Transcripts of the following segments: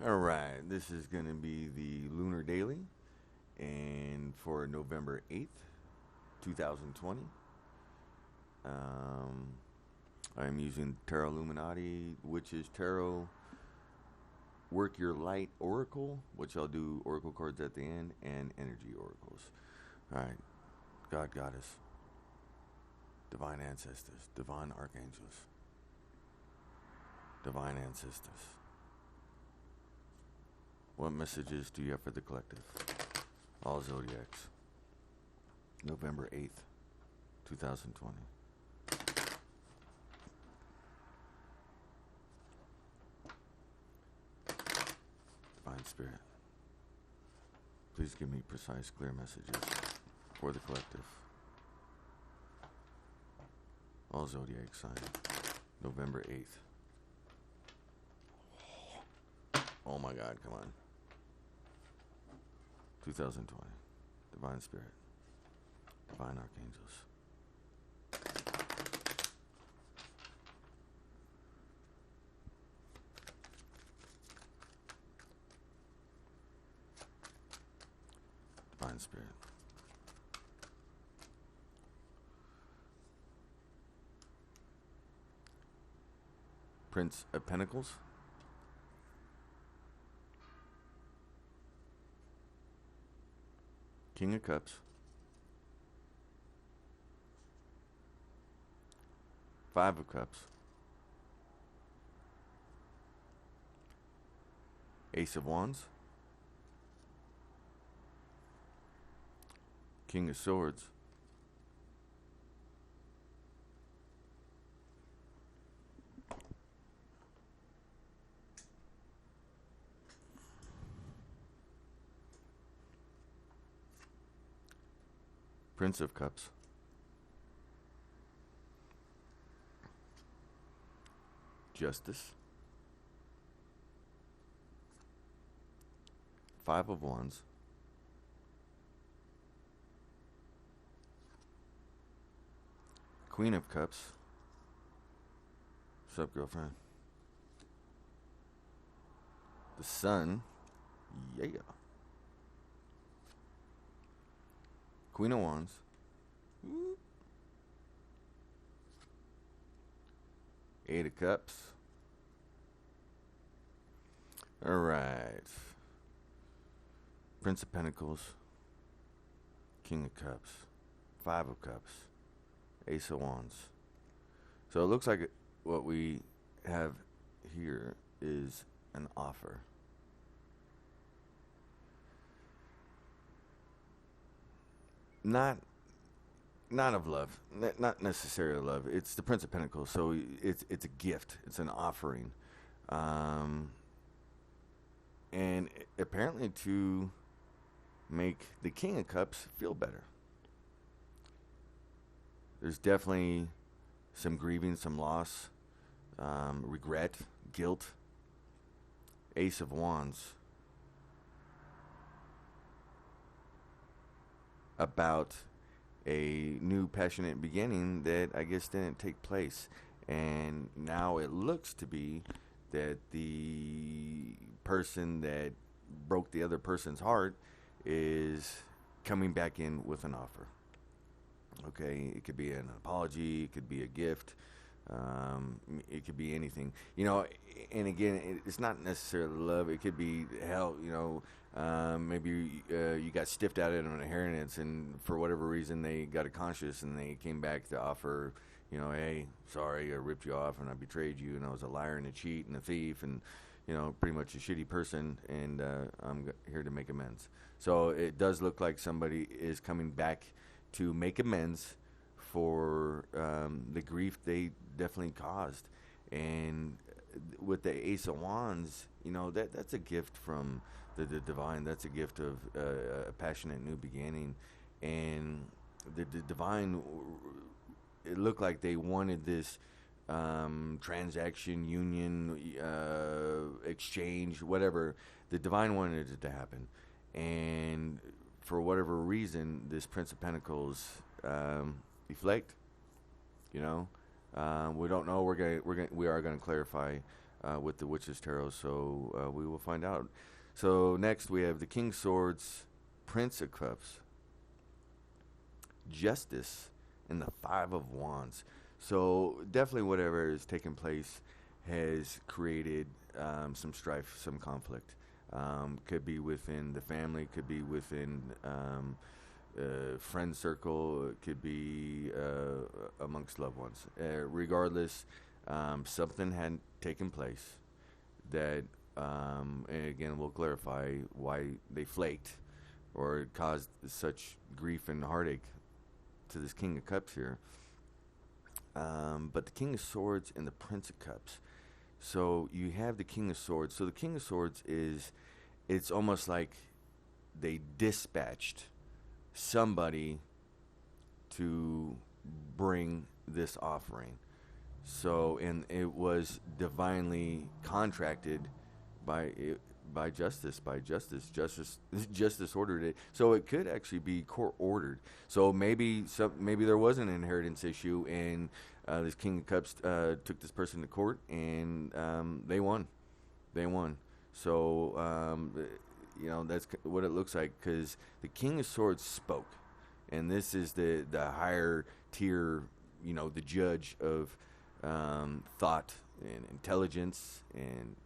All right, this is going to be the Lunar Daily, and for November 8th, 2020. Um, I'm using Tarot Illuminati, which is Tarot Work Your Light Oracle, which I'll do Oracle cards at the end, and Energy Oracles. All right, God, Goddess, Divine Ancestors, Divine Archangels, Divine Ancestors. What messages do you have for the collective? All Zodiacs. November 8th, 2020. Divine Spirit, please give me precise, clear messages for the collective. All Zodiac signs. November 8th. Oh my God, come on. 2020. Divine Spirit. Divine Archangels. Divine Spirit. Prince of Pentacles. King of Cups. Five of Cups. Ace of Wands. King of Swords. Prince of Cups. Justice. Five of Wands. Queen of Cups. What's up, girlfriend? The Sun. Yeah. Queen of Wands. Eight of Cups. All right. Prince of Pentacles. King of Cups. Five of Cups. Ace of Wands. So it looks like what we have here is an offer. Not of love, not necessarily love. It's the Prince of Pentacles, so it's a gift. It's an offering, and apparently to make the King of Cups feel better. There's definitely some grieving, some loss, regret, guilt. Ace of Wands. About a new passionate beginning that I guess didn't take place. And now it looks to be that the person that broke the other person's heart is coming back in with an offer. Okay, it could be an apology, it could be a gift, it could be anything, and again, it's not necessarily love. It could be hell, maybe you got stiffed out at an inheritance, and for whatever reason they got a conscience and they came back to offer, hey, sorry, I ripped you off and I betrayed you and I was a liar and a cheat and a thief and pretty much a shitty person, and I'm here to make amends. So it does look like somebody is coming back to make amends for the grief they definitely caused. And with the Ace of Wands, that's a gift from the divine. That's a gift of a passionate new beginning. And the divine, it looked like they wanted this transaction, union, exchange, whatever. The divine wanted it to happen. And for whatever reason, this Prince of Pentacles deflect. We don't know. We are gonna clarify with the Witch's Tarot. So we will find out. So next we have the King of Swords, Prince of Cups, Justice, and the Five of Wands. So definitely whatever is taking place has created some strife, some conflict. Could be within the family, could be within friend circle, it could be amongst loved ones. Regardless, something had taken place that, and again, we'll clarify why they flaked or caused such grief and heartache to this King of Cups here. But the King of Swords and the Prince of Cups. So you have the King of Swords. So the King of Swords it's almost like they dispatched somebody to bring this offering. So, and it was divinely contracted by justice. Justice ordered it. So it could actually be court ordered. So maybe there was an inheritance issue, and this King of Cups took this person to court, and they won. So that's what it looks like, because the King of Swords spoke, and this is the higher tier, the judge of thought and intelligence and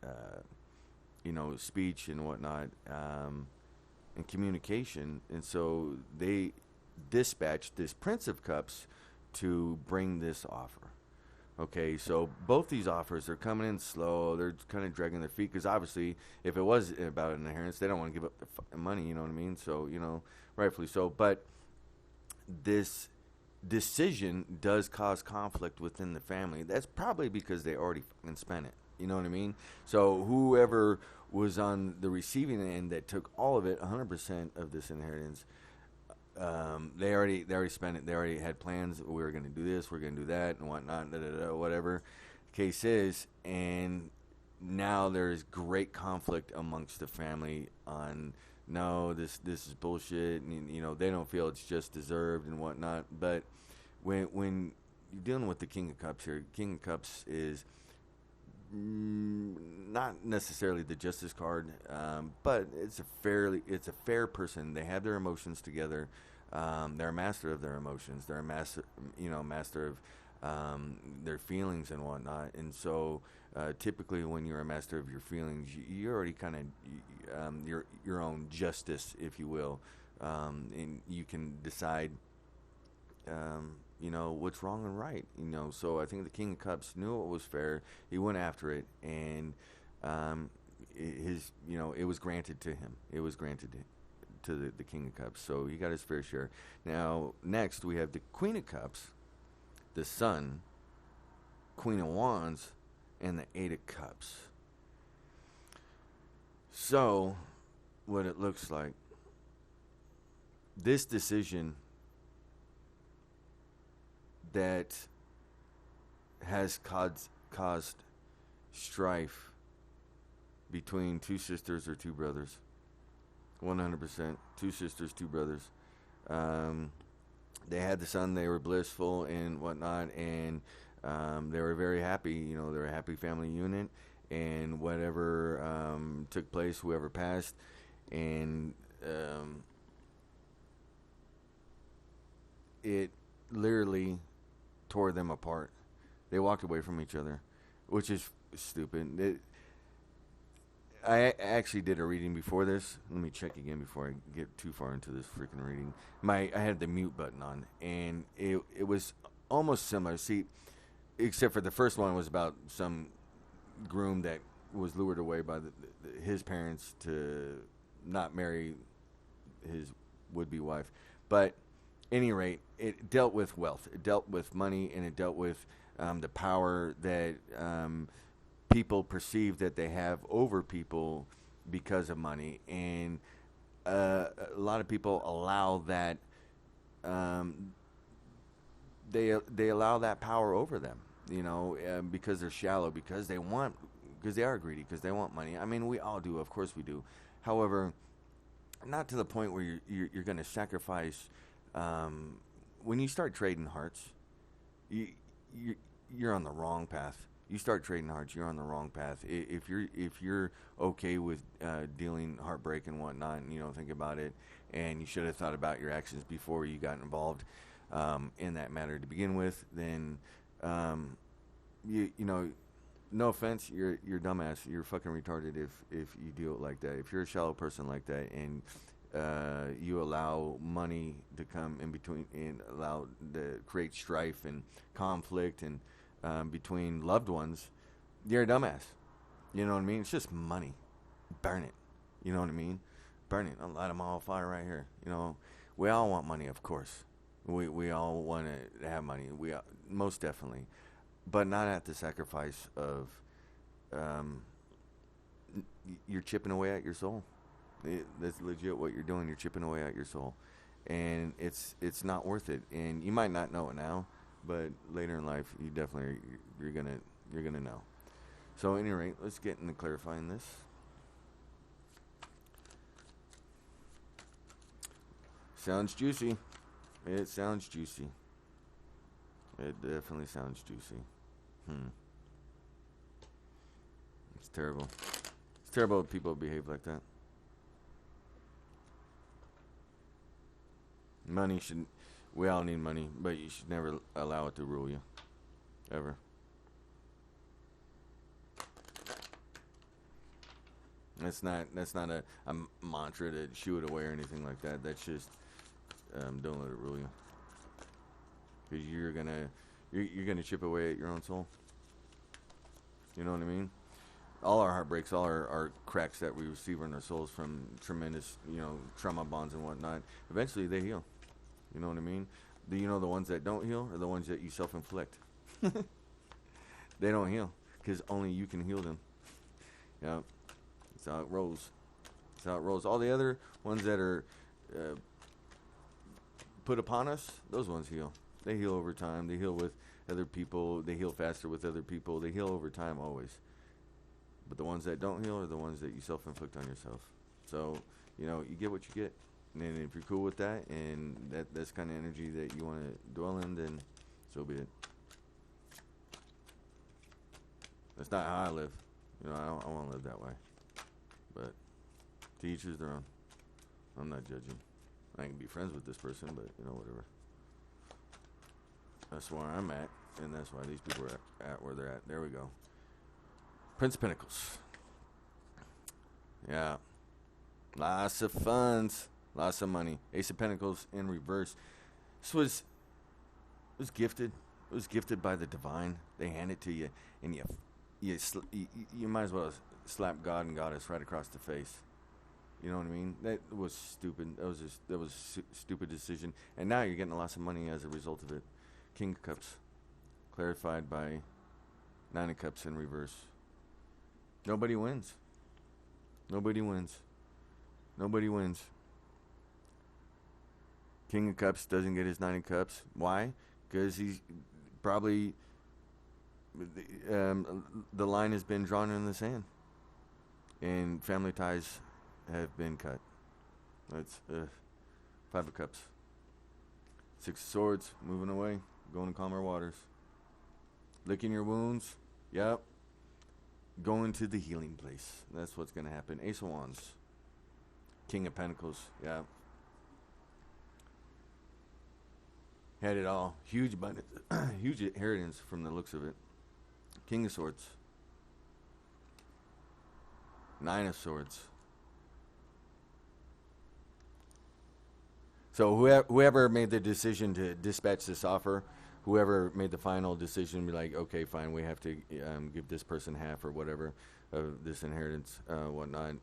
speech and whatnot, and communication. And so they dispatched this Prince of Cups to bring this offer. Okay, so both these offers are coming in slow. They're kind of dragging their feet, because obviously, if it was about an inheritance, they don't want to give up their money. You know what I mean? So rightfully so. But this decision does cause conflict within the family. That's probably because they already fucking spent it. You know what I mean? So whoever was on the receiving end that took all of it, 100% of this inheritance, they already spent it. They already had plans. We were going to do this, we're going to do that, and whatnot, whatever the case is. And now there's great conflict amongst the family on, no, this is bullshit, and they don't feel it's just deserved and whatnot. But when you're dealing with the King of Cups here, King of Cups is not necessarily the justice card, but it's a fair person. They have their emotions together. They're a master of their emotions. They're a master of their feelings and whatnot. And so typically when you're a master of your feelings, you're already kind of your own justice, if you will, and you can decide what's wrong and right. So I think the King of Cups knew it was fair. He went after it, and it was granted to him. It was granted to the King of Cups. So he got his fair share. Now, next we have the Queen of Cups, the Sun, Queen of Wands, and the Eight of Cups. So, what it looks like, this decision that has caused strife between two sisters or two brothers. 100%. Two sisters, two brothers. They had the son, they were blissful and whatnot, and they were very happy. They were a happy family unit, and whatever took place, whoever passed, and it literally tore them apart. They walked away from each other, which is stupid. I actually did a reading before this. Let me check again before I get too far into this freaking reading. I had the mute button on, and it was almost similar. See, except for the first one was about some groom that was lured away by his parents to not marry his would-be wife. But any rate, it dealt with wealth, it dealt with money, and it dealt with the power that people perceive that they have over people because of money, and a lot of people allow that. They allow that power over them, because they're shallow, because they are greedy, because they want money. I mean, we all do, of course we do. However, not to the point where you're going to sacrifice. When you start trading hearts, you're on the wrong path. you start trading hearts, you're on the wrong path. If you're okay with dealing heartbreak and whatnot, and you don't think about it, and you should have thought about your actions before you got involved in that matter to begin with, then you know, no offense, you're dumbass. You're fucking retarded if you do it like that. If you're a shallow person like that, and you allow money to come in between and allow to create strife and conflict and between loved ones, you're a dumbass. You know what I mean? It's just money. Burn it. You know what I mean? Burn it. I'll light them all fire right here. You know, we all want money, of course. We all want to have money. We most definitely, but not at the sacrifice of you're chipping away at your soul. That's legit what you're doing. You're chipping away at your soul, and it's not worth it. And you might not know it now, but later in life, you definitely you're gonna know. So, at any rate, let's get into clarifying this. Sounds juicy. It sounds juicy. It definitely sounds juicy. It's terrible. It's terrible when people behave like that. Money should... We all need money, but you should never allow it to rule you. Ever. That's not a mantra to shoo it away or anything like that. That's just... don't let it rule you. Because you're gonna chip away at your own soul. You know what I mean? All our heartbreaks, all our cracks that we receive in our souls from tremendous, trauma bonds and whatnot, eventually they heal. You know what I mean? Do you know the ones that don't heal are the ones that you self-inflict? They don't heal because only you can heal them. Yeah, that's how it rolls. That's how it rolls. All the other ones that are put upon us, those ones heal. They heal over time. They heal with other people. They heal faster with other people. They heal over time always. But the ones that don't heal are the ones that you self-inflict on yourself. So, you get what you get. And if you're cool with that, and that's kind of energy that you want to dwell in, then so be it. That's not how I live. I want to live that way. But to each is their own. I'm not judging. I can be friends with this person, but, whatever. That's where I'm at, and that's why these people are at where they're at. There we go. Prince of Pentacles. Yeah. Lots of funds. Lots of money. Ace of Pentacles in reverse. This was gifted. It was gifted by the divine. They hand it to you, and you might as well slap God and Goddess right across the face. You know what I mean? That was stupid. That was a stupid decision. And now you're getting lots of money as a result of it. King of Cups, clarified by Nine of Cups in reverse. Nobody wins. Nobody wins. Nobody wins. King of Cups doesn't get his Nine of Cups. Why? Because he's probably the line has been drawn in the sand, and family ties have been cut. That's Five of Cups. Six of Swords, moving away, going to calmer waters. Licking your wounds. Yep. Going to the healing place. That's what's going to happen. Ace of Wands. King of Pentacles. Yeah. Had it all. Huge abundance. Huge inheritance from the looks of it. King of Swords. Nine of Swords. So whoever made the decision to dispatch this offer, whoever made the final decision, be like, okay, fine, we have to give this person half or whatever of this inheritance, whatnot.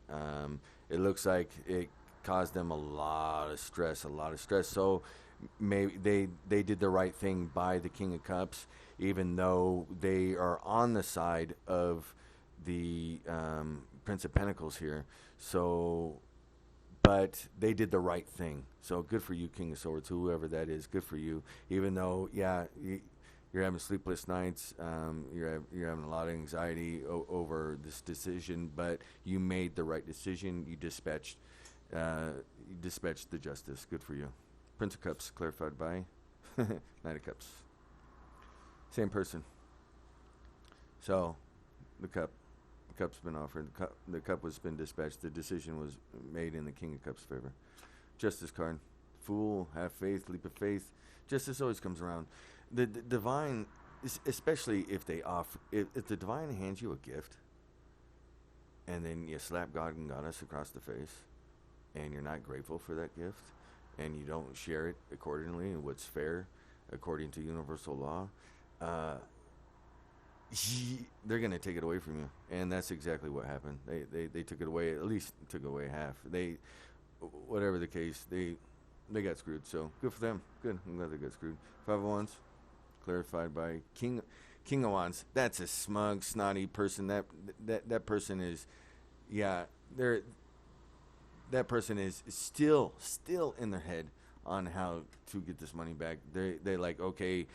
It looks like it caused them a lot of stress. So maybe they did the right thing by the King of Cups, even though they are on the side of the Prince of Pentacles here. So... But they did the right thing. So good for you, King of Swords, whoever that is. Good for you. Even though, yeah, you're having sleepless nights, you're having a lot of anxiety over this decision, but you made the right decision. You dispatched the justice. Good for you. Prince of Cups, clarified by Knight of Cups. Same person. So, the cup. The cup's been offered. The cup was been dispatched. The decision was made in the King of Cups' favor. Justice card. Fool, have faith, leap of faith. Justice always comes around. The divine, especially if they offer, if the divine hands you a gift, and then you slap God and Goddess across the face, and you're not grateful for that gift, and you don't share it accordingly and what's fair according to universal law, they're going to take it away from you. And that's exactly what happened. They took it away, at least took away half. Whatever the case, they got screwed. So good for them. Good. I'm glad they got screwed. 5 of Wands, clarified by King of Wands. That's a smug, snotty person. That person is, yeah, that person is still in their head on how to get this money back. They like, okay,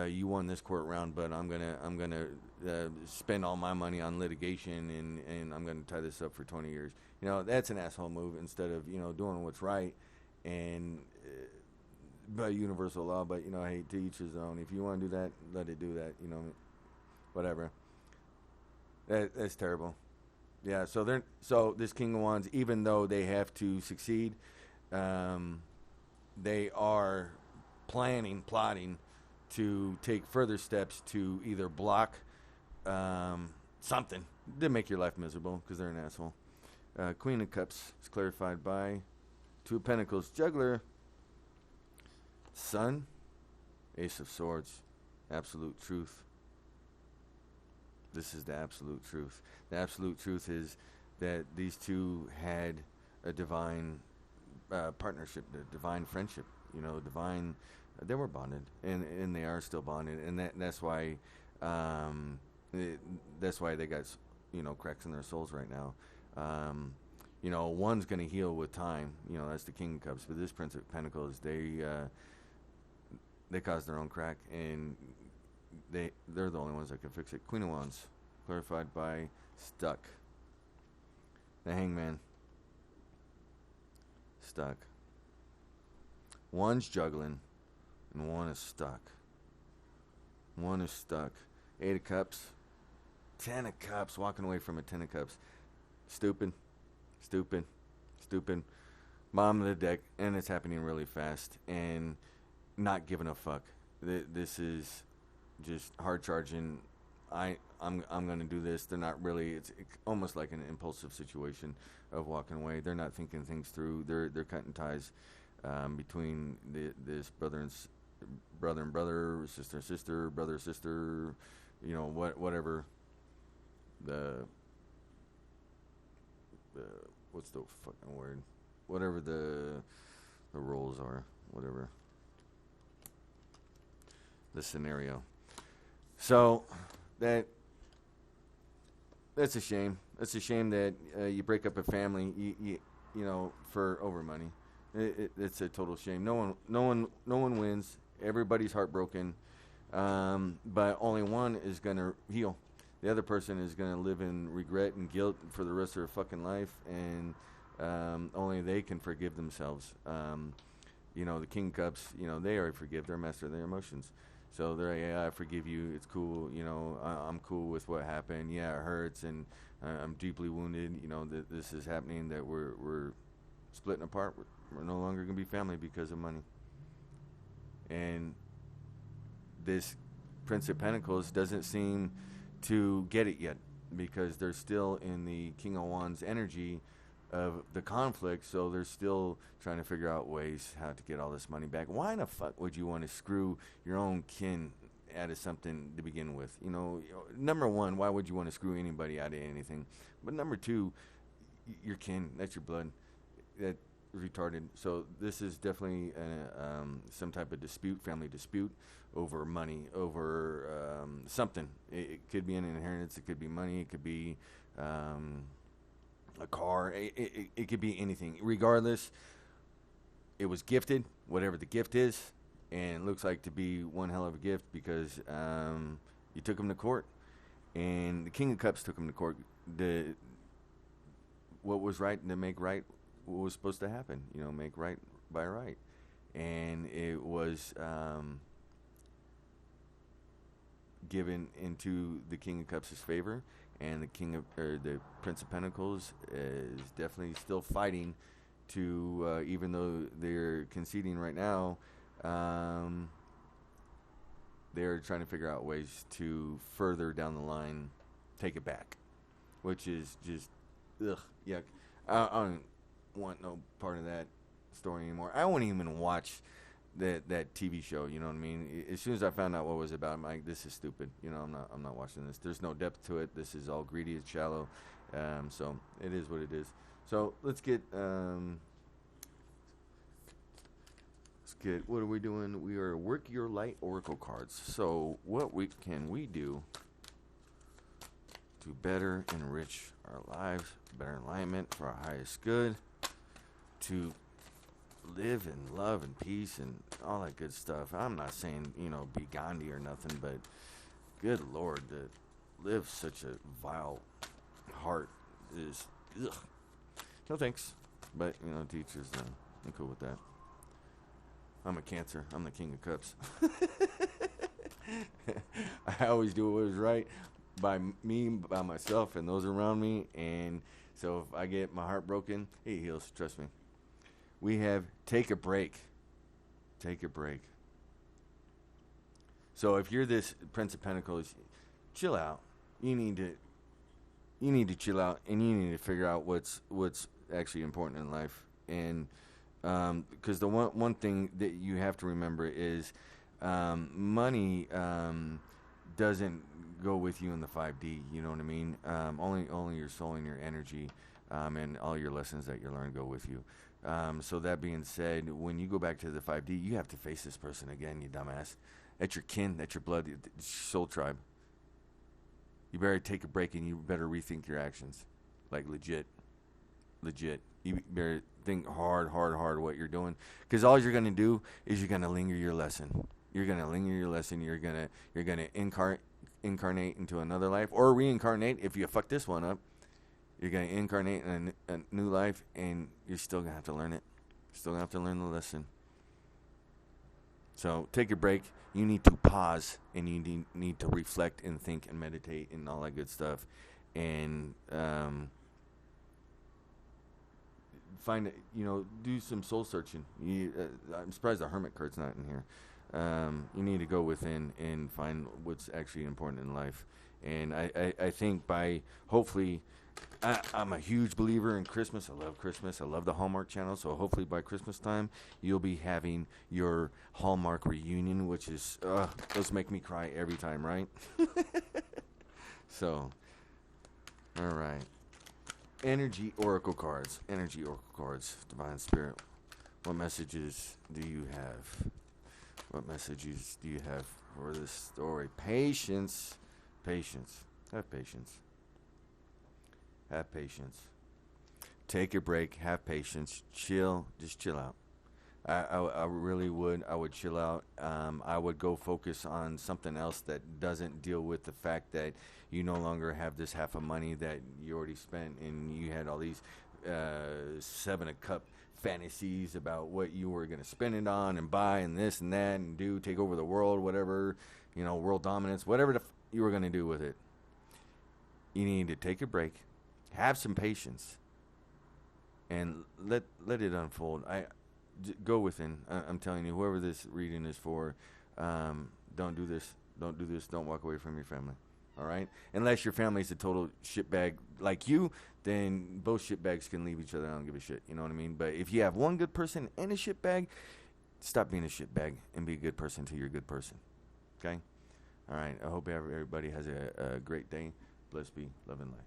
you won this court round, but I'm gonna spend all my money on litigation, and I'm gonna tie this up for 20 years. That's an asshole move. Instead of doing what's right and by universal law. But hey, to each his own. If you want to do that, let it do that. Whatever. That's terrible. Yeah. So this King of Wands, even though they have to succeed, they are plotting to take further steps to either block something to make your life miserable because they're an asshole. Queen of Cups is clarified by 2 of Pentacles, Juggler, Sun, Ace of Swords, absolute truth. This is the absolute truth. The absolute truth is that these two had a divine partnership, the divine friendship. Divine. They were bonded, and they are still bonded, and that's why they got cracks in their souls right now. One's going to heal with time. That's the King of Cups, but this Prince of Pentacles, they caused their own crack, and they're the only ones that can fix it. Queen of Wands, clarified by Stuck. The Hangman. Stuck. One's juggling, and one is stuck. One is stuck. 8 of Cups. 10 of Cups. Walking away from a 10 of Cups. Stupid. Bottom of the deck, and it's happening really fast, and not giving a fuck. This is just hard charging. I'm gonna do this. They're not really. It's almost like an impulsive situation of walking away. They're not thinking things through. They're cutting ties between this brother and brother, sister, brother, sister. Whatever the what's the fucking word? Whatever the roles are, whatever the scenario. So that's a shame. It's a shame that you break up a family, for over money. It's a total shame. No one wins. Everybody's heartbroken, but only one is gonna heal. The other person is gonna live in regret and guilt for the rest of their fucking life, and only they can forgive themselves. The King of Cups, they already forgive. They're master of their emotions. So they're like, yeah, I forgive you. It's cool. I'm cool with what happened. Yeah, it hurts, and I'm deeply wounded. This is happening. That we're splitting apart. We're no longer gonna be family because of money. And this Prince of Pentacles doesn't seem to get it yet, because they're still in the King of Wands energy of the conflict, so they're still trying to figure out ways how to get all this money back. Why in the fuck would you want to screw your own kin out of something to begin with? Number one, why would you want to screw anybody out of anything? But number two, your kin, that's your blood. That's retarded. So this is definitely some type of dispute, family dispute over money, over something. It could be an inheritance, it could be money, it could be a car, it could be anything. Regardless, it was gifted, whatever the gift is, and it looks like to be one hell of a gift, because you took him to court, and the King of Cups took him to court. What was right to make right what was supposed to happen, make right by right. And it was given into the King of Cups' favor, and the Prince of Pentacles is definitely still fighting to, even though they're conceding right now, they're trying to figure out ways to further down the line take it back, which is just, ugh, yuck. I don't want no part of that story anymore. I won't even watch that TV show. You know what I mean? As soon as I found out what it was about, I'm like, this is stupid. You know, I'm not watching this. There's no depth to it. This is all greedy. It's shallow. So it is what it is. So let's get. What are we doing? We are Work Your Light Oracle cards. So what can we do to better enrich our lives, better alignment for our highest good, to live in love and peace and all that good stuff. I'm not saying, be Gandhi or nothing, but good Lord, to live such a vile heart is, ugh. No thanks. But, teachers, I'm cool with that. I'm a Cancer. I'm the King of Cups. I always do what is right by me, by myself, and those around me. And so if I get my heart broken, it heals. Trust me. We have take a break. Take a break. So if you're this Prince of Pentacles, chill out. You need to chill out, and you need to figure out what's actually important in life. And because the one thing that you have to remember is money doesn't go with you in the 5D. You know what I mean? Only your soul and your energy and all your lessons that you learn go with you. So that being said, when you go back to the 5D, you have to face this person again, you dumbass. That's your kin, that's your blood, soul tribe. You better take a break and you better rethink your actions. Like legit. You better think hard what you're doing. Because all you're going to do is you're going to linger your lesson. You're going to linger your lesson. You're going to incarnate into another life. Or reincarnate if you fuck this one up. You're going to incarnate in a new life, and you're still going to have to learn it. Still going to have to learn the lesson. So take a break. You need to pause, and you need to reflect and think and meditate and all that good stuff. And find, do some soul searching. I'm surprised the Hermit card's not in here. You need to go within and find what's actually important in life. And I think by hopefully... I'm a huge believer in Christmas. I love Christmas. I love the Hallmark Channel. So hopefully by Christmas time, you'll be having your Hallmark reunion, which is, those make me cry every time, right? So, all right. Energy Oracle cards. Divine Spirit. What messages do you have? What messages do you have for this story? Patience. Have patience. Have patience. Take a break. Have patience. Chill. Just chill out. I really would. I would chill out. I would go focus on something else that doesn't deal with the fact that you no longer have this half of money that you already spent, and you had all these 7 of Cup fantasies about what you were going to spend it on and buy and this and that and do, take over the world, whatever, world dominance, whatever you were going to do with it. You need to take a break. Have some patience, and let it unfold. Go within. I'm telling you, whoever this reading is for, don't do this. Don't walk away from your family. All right? Unless your family's a total shitbag like you, then both shitbags can leave each other. I don't give a shit. You know what I mean? But if you have one good person and a shitbag, stop being a shitbag and be a good person to your good person. Okay? All right. I hope everybody has a great day. Blessed be. Love and light.